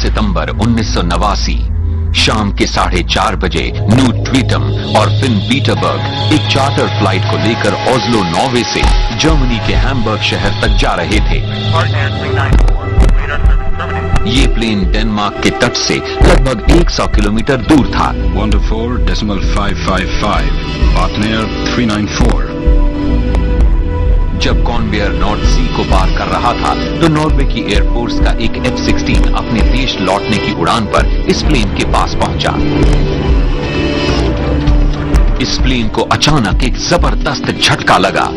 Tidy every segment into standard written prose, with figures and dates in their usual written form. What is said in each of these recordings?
सितंबर 1989 शाम के 4:30 बजे नूट ट्वीटम और फिन पीटरबर्ग एक चार्टर फ्लाइट को लेकर ओस्लो नॉर्वे से जर्मनी के हैम्बर्ग शहर तक जा रहे थे। ये प्लेन डेनमार्क के तट से लगभग 100 किलोमीटर दूर था। 104.555 पार्टनर 394। जब कॉनवेयर नॉर्थ सी को पार कर रहा था तो नॉर्वे की एयरफोर्स का एक F-16 अपने देश लौटने की उड़ान पर इस प्लेन के पास पहुंचा। इस प्लेन को अचानक एक जबरदस्त झटका लगा।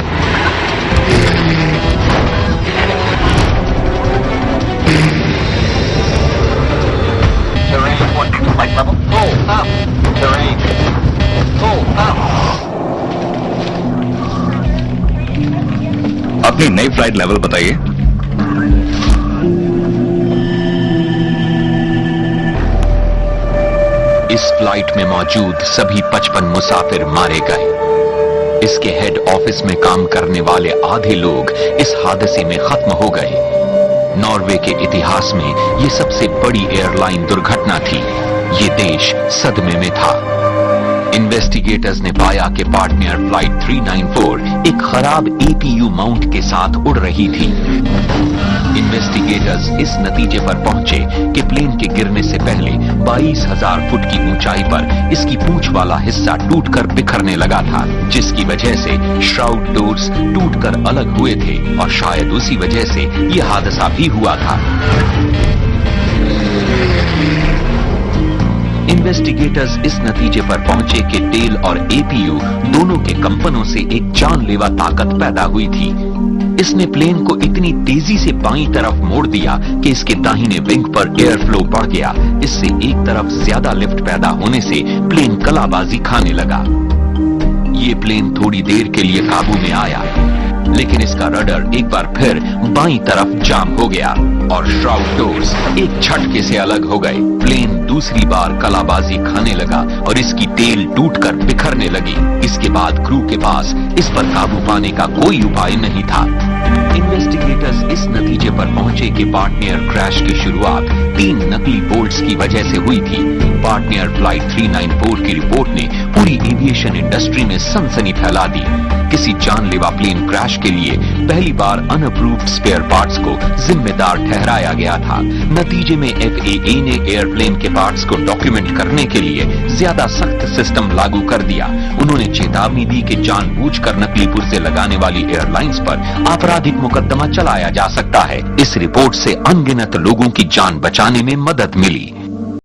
अपनी नई फ्लाइट लेवल बताइए। इस फ्लाइट में मौजूद सभी 55 मुसाफिर मारे गए। इसके हेड ऑफिस में काम करने वाले आधे लोग इस हादसे में खत्म हो गए। नॉर्वे के इतिहास में यह सबसे बड़ी एयरलाइन दुर्घटना थी। ये देश सदमे में था। इन्वेस्टिगेटर्स ने पाया कि पार्टनर फ्लाइट 394 एक खराब APU माउंट के साथ उड़ रही थी। इन्वेस्टिगेटर्स इस नतीजे पर पहुंचे कि प्लेन के गिरने से पहले 22,000 फुट की ऊंचाई पर इसकी पूंछ वाला हिस्सा टूटकर बिखरने लगा था, जिसकी वजह से श्राउड डोर्स टूटकर अलग हुए थे और शायद उसी वजह से यह हादसा भी हुआ था। इन्वेस्टिगेटर्स इस नतीजे पर पहुंचे कि टेल और APU दोनों के कंपनों से एक जानलेवा ताकत पैदा हुई थी। इसने प्लेन को इतनी तेजी से बाईं तरफ मोड़ दिया कि इसके दाहिने विंग पर एयर फ्लो बढ़ गया। इससे एक तरफ ज्यादा लिफ्ट पैदा होने से प्लेन कलाबाजी खाने लगा। ये प्लेन थोड़ी देर के लिए काबू में आया, लेकिन इसका रडर एक बार फिर बाईं तरफ जाम हो गया और श्राउड डोर्स एक झटके से अलग हो गए। प्लेन दूसरी बार कलाबाजी खाने लगा और इसकी टेल टूटकर बिखरने लगी। इसके बाद क्रू के पास इस पर काबू पाने का कोई उपाय नहीं था। इन्वेस्टिगेटर्स इस नतीजे पर पहुंचे कि पार्टनर क्रैश की शुरुआत 3 नकली बोल्ट्स की वजह से हुई थी। पार्टनर फ्लाइट 394 की रिपोर्ट ने पूरी एविएशन इंडस्ट्री में सनसनी फैला दी। किसी जानलेवा प्लेन क्रैश के लिए पहली बार अनअप्रूव्ड स्पेयर पार्ट्स को जिम्मेदार ठहराया गया था। नतीजे में FAA ने एयरप्लेन के पार्ट्स को डॉक्यूमेंट करने के लिए ज्यादा सख्त सिस्टम लागू कर दिया। उन्होंने चेतावनी दी कि जानबूझकर नकली पुर्जे लगाने वाली एयरलाइंस पर आपराधिक मुकदमा चलाया जा सकता है। इस रिपोर्ट से अनगिनत लोगों की जान बचाने में मदद मिली।